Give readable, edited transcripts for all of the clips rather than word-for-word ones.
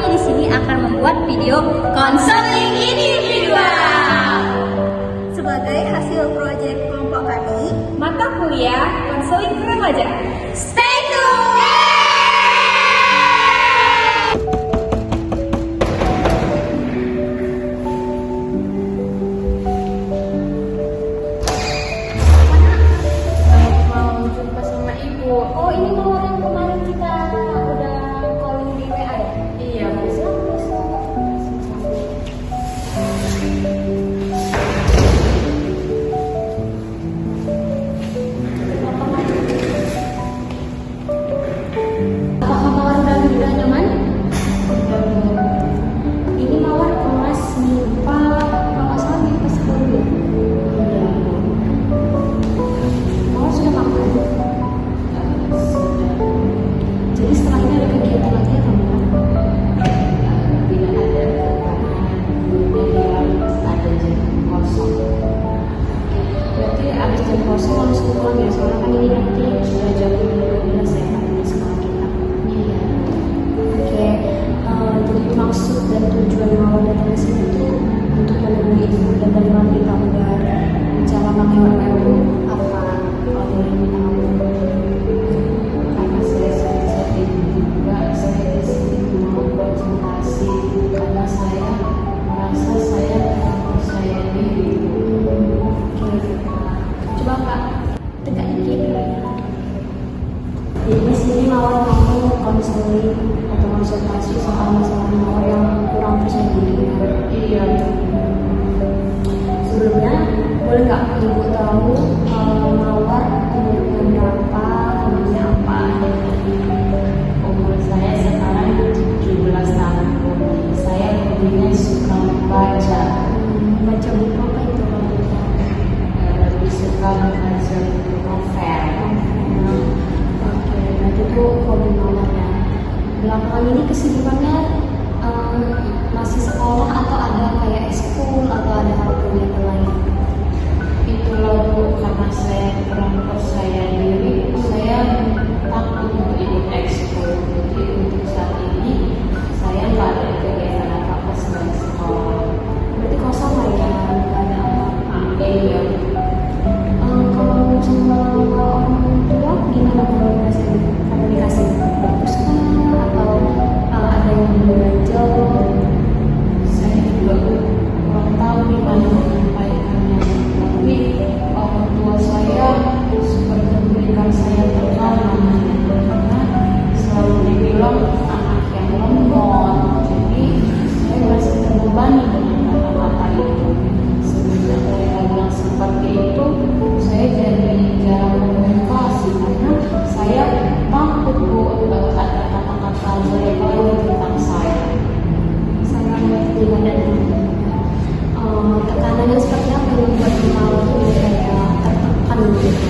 kami di sini akan membuat video konseling individual sebagai hasil proyek kelompok kami mata kuliah konseling remaja. Stay tune. Mau jumpa sama ibu. Oh, ini mawar yang kemarin kita udah calling di WA ya? Iya, Apakah mawar udah nyaman? Ini mawar kelas MIPA, kalau nggak salah MIPA 10 ya? Mawar sudah makan? Jadi setelah ini ada kegiatan lagi atau enggak? tidak ada kegiatan, ada jam kosong. Berarti abis jam kosong langsung pulang ya? Soalnya kan ini nanti sudah jam 12 ya kan di sekolah kita. Iya. Oke, jadi maksud dan tujuan mawar datang ke sini itu untuk menemui ibu dan bagaimana kita udah bicara mengenai ibu apa kalau boleh tahu? Karena saya sedih juga, saya di sini mau konsultasi karena saya merasa saya kurang percaya diri. Oke, coba Kak tegak dikit. Jadi di sini mawar kamu konseling atau konsultasi soal masalah mawar yang kurang percaya diri. Iya. Sebelumnya boleh nggak ibu tahu mawar umurnya berapa, hobinya apa? Umur saya sekarang 17 tahun. Saya hobinya suka membaca. Baca buku apa itu kalau boleh tahu? Lebih suka membaca buku novel. Oke, berarti itu hobi mawarnya. Belakangan ini kesibukannya masih sekolah atau ada kayak ekskul atau ada hal kegiatan lain? Itulah Bu, karena saya kurang percaya diri, saya takut untuk ikut ekskul. Jadi untuk saat ini saya nggak ada kegiatan apa-apa selain sekolah. Berarti kosong lah ya, nggak ada apa-apa. Iya. Kalau sama orang tua gimana komunikasi? Bagus kah? Atau ada yang belajar? Saya juga kurang tahu gimana menyampaikannya. Tapi orang tua saya seperti memberikan saya tekanan karena selalu dibilang anak yang lemot. Jadi saya merasa terbebani dengan kata-kata itu. Semenjak mereka bilang seperti itu, saya jadi jarang komunikasi karena saya takut Bu ada kata-kata mereka tentang saya. Saya mengerti dan tekanannya seperti apa yang membuat mawar itu kayak tertekan gitu?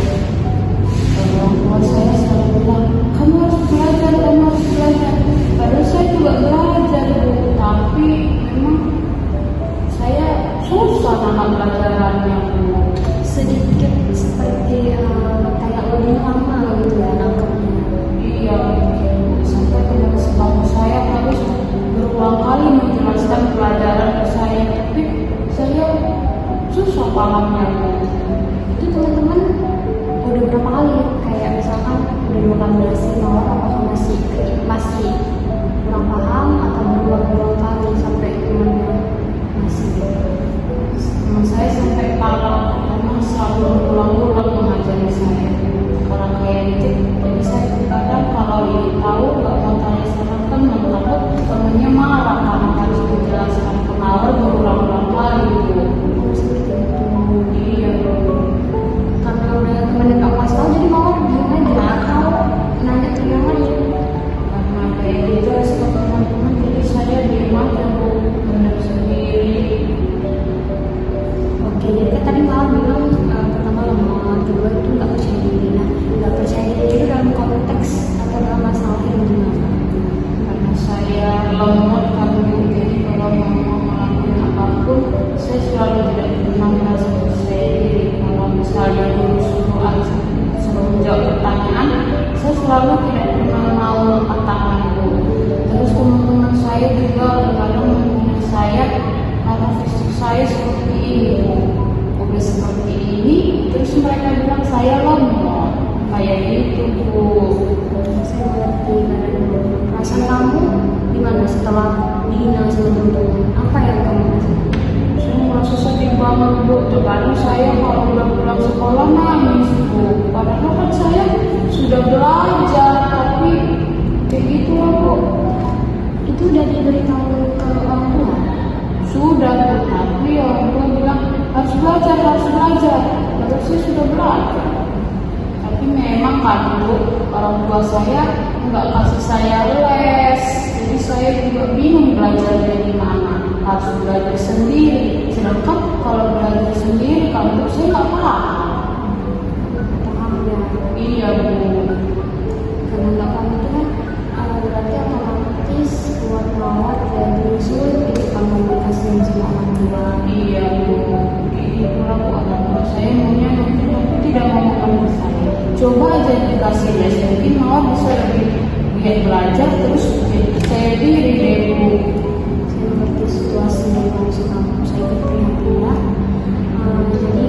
Orang tua saya selalu bilang, kamu harus belajar, kamu harus belajar. Padahal saya juga belajar Bu, tapi memang saya susah nangkap pelajarannya Bu. Sedikit seperti kayak lebih lama gitu ya nangkepnya. Iya, sampai dengan sebab saya harus berulang kali menjelaskan pelajaran ke saya, tapi saya susah pahamnya Bu. Itu teman-teman udah berapa kali kayak misalkan udah 2 kali ngasih mawar, apakah masih kurang paham atau berulang-ulang kali sampai temannya masih gitu? Teman saya sampai paham, memang selalu berulang-ulang mengajari saya. Karena kayak gitu, jadi saya kadang kalau ini tahu nggak mau tanya sama teman, takut temennya marah karena harus menjelaskan ke mawar berulang-ulang kali Bu. Iya Bu. Karena udah temen yang kamu kasih tau jadi mawar diem aja atau nanya ke yang lain? Karena kayak gitu sama teman-teman, jadi saya diem aja Bu, benar sendiri. Oke, jadi kan tadi malah bilang pertama lemah, kedua itu nggak percaya diri. Nah, nggak percaya diri itu dalam konteks atau dalam masalah yang gimana? Karena saya lemot kan Bu, jadi kalau mau melakukan apapun saya selalu tidak pernah merasa percaya diri. Kalau misalnya guru suruh menjawab pertanyaan, saya selalu tidak pernah mau angkat tangan Bu. Terus teman-teman saya saya juga kadang menghina saya karena fisik saya seperti ini Bu. Udah seperti ini terus mereka bilang saya lemot kayak gitu Bu. Saya mengerti karena perasaan kamu gimana setelah dihina sama teman-teman? Apa yang kamu rasakan? Saya merasa sedih banget Bu. Terkadang saya kalau udah pulang sekolah nangis Bu. Padahal kan saya sudah belajar tapi kayak gitu lah Bu. Itu udah diberitahu ke orang tua? Sudah Bu, tapi orang tua bilang harus belajar, harus belajar. Terus saya sudah belajar. Tapi memang kan Bu, orang tua saya nggak kasih saya les. Jadi saya juga bingung belajarnya di mana. Harus belajar sendiri. Sedangkan kalau belajar sendiri, kalau saya nggak paham. Paham ya? Iya Bu. Karena nggak paham itu kan berarti otomatis buat mawar dan menyusul kehidupan komunikasi sama orang tua. Iya Bu. Itu lah Bu, orang tua saya maunya nonton tapi tidak mau mengambil saya. Coba aja dikasih les, mungkin mawar bisa lebih giat belajar terus saya diri deh Bu. Saya mengerti situasi dan kondisi kamu. Saya ikut prihatin ya. Jadi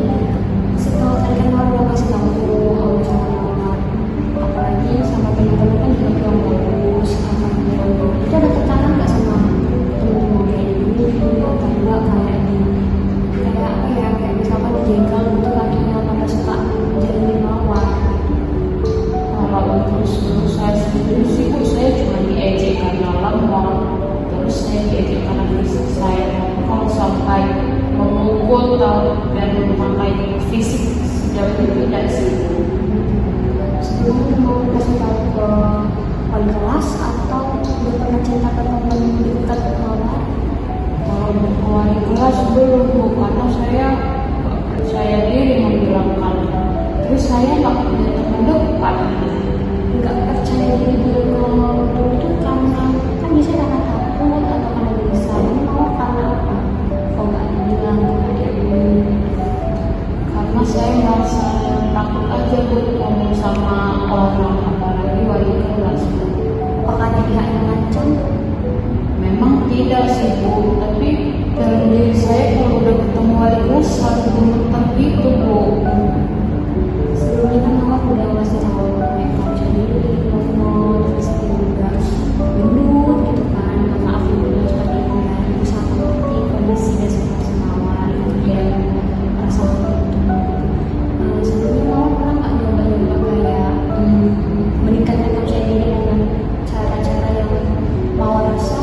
setelah tadi kan mawar udah kasih tahu tuh sama mawar, apalagi sama teman-teman kan juga bilang bagus, sama bilang itu ada tekanan nggak sama teman-teman kayak gini atau enggak kayak gini, kayak apa ya, kayak misalkan dijegal gitu kakinya pada suka jadiin mawar. Kalau untuk saya sendiri sih Bu, saya cuma diejek karena lemot. Terus saya diejek karena fisik saya. Tapi kalau sampai memukul dan memakai fisik sejauh itu tidak sih Bu. Sebelumnya mau kasih tahu ke wali kelas atau udah pernah cerita ke teman dekat mawar? Kalau wali kelas belum Bu, karena saya nggak percaya diri membilangkan. Terus saya nggak punya teman dekat. Nggak percaya diri bilang dulu itu karena kan bisa karena takut atau karena bisa, ini mau karena apa? Kok nggak dibilang ke dia dulu? Karena saya merasa takut aja Bu ngomong sama orang, apalagi wali kelas Bu. Apakah ada pihak yang ngancam? Memang tidak sih Bu, tapi dalam diri saya kalau udah ketemu wali kelas selalu gemetar gitu Bu. Sebelumnya kan mama udah ngasih tahu kayak nggak bisa diri, lemot, terus juga gendut gitu kan. Minta maaf dulu seperti itu kan. Ibu sangat mengerti kondisi dan situasi mawar itu dia merasa begitu. Sebelumnya mawar pernah nggak nyoba-nyoba kayak meningkatkan percaya diri dengan cara-cara yang mawar rasa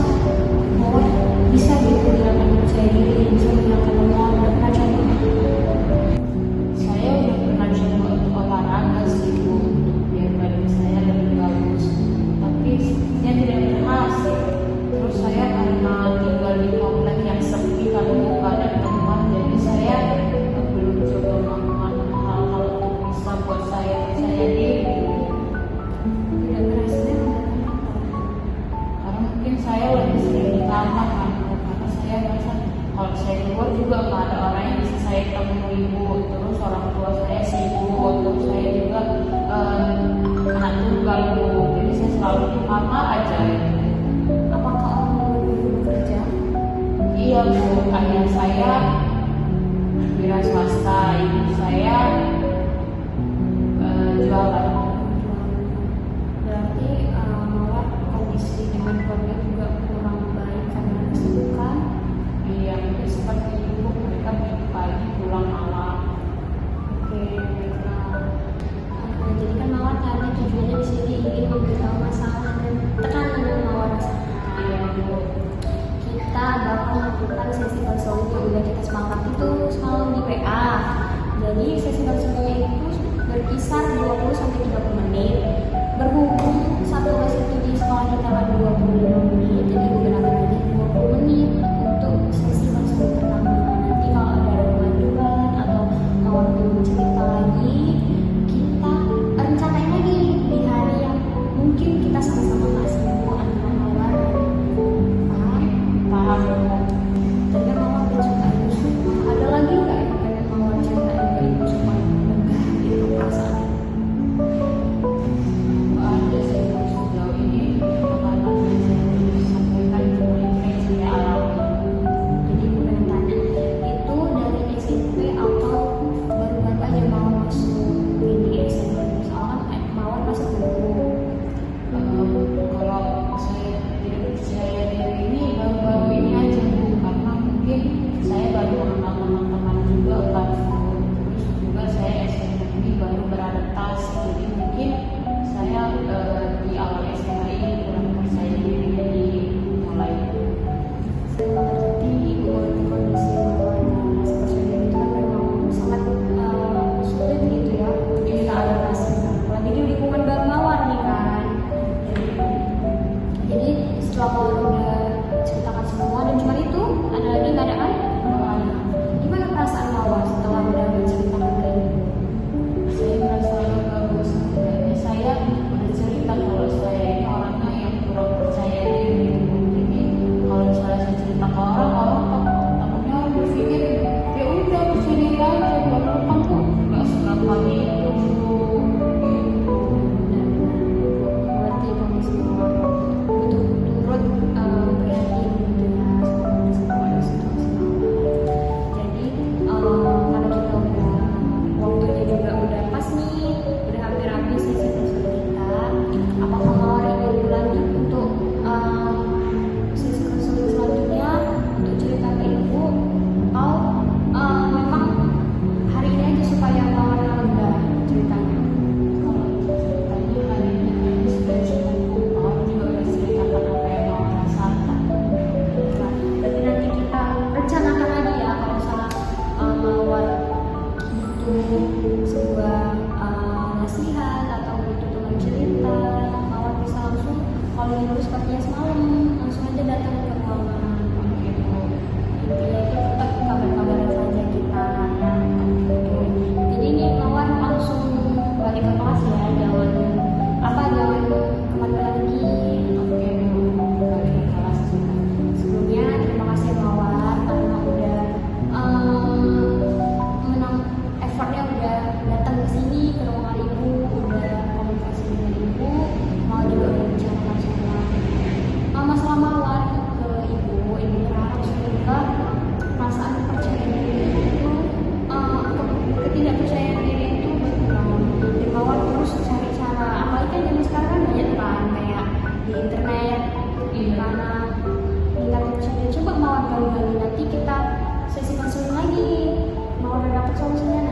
mawar bisa gitu meningkatkan percaya diri, bisa meningkatkan lemot. Udah pernah coba? Saya udah pernah coba olahraga sih Bu, biar badan saya lebih bagus. Tapi sepertinya tidak berhasil. Terus saya karena tinggal di komplek yang sepi kalau bukan ada teman, jadi saya belum coba melakukan hal-hal untuk bisa buat saya percaya diri. Tidak berhasilnya Karena mungkin saya lebih sering di kamar kan, karena saya merasa kalau saya keluar juga nggak ada orang yang bisa saya temui Bu. Terus orang tua saya sibuk, terus saya juga anak tunggal Bu, jadi saya selalu di kamar aja. apakah orang tua ibu bekerja? Iya Bu, ayah saya wira swasta, ibu saya jualan. Berarti mawar kondisi dengan keluarga juga kurang baik karena kesibukan. Iya, mungkin seperti ibu, mereka pagi pulang malam. Oke, baiklah. Jadi kan mawar karena tujuannya di sini ingin memberitahu masalah dan tekanan yang mawar rasakan. Iya Bu. Kita bakal melakukan sesi konseling yang udah kita sepakat itu semalam di WA. Jadi sesi konselingnya itu berkisar 20-30 menit. Berhubung satu les itu di sekolah kita kan 25 menit, jadi gunakan aja 20 menit untuk sesi konseling pertama. Nanti kalau ada kemajuan atau mawar mau cerita lagi, kita rencanain lagi di hari yang mungkin kita sama-sama kasih antara mawar. Paham? Paham Bu. Dan kan mawar dia suka ibu. Ada lagi nggak yang pengen mawar ceritain ke ibu supaya lega itu perasaan? Ada sih Bu, sejauh ini karena saya sampaikan cuma sesi konseling lagi nih. Mau udah dapet solusinya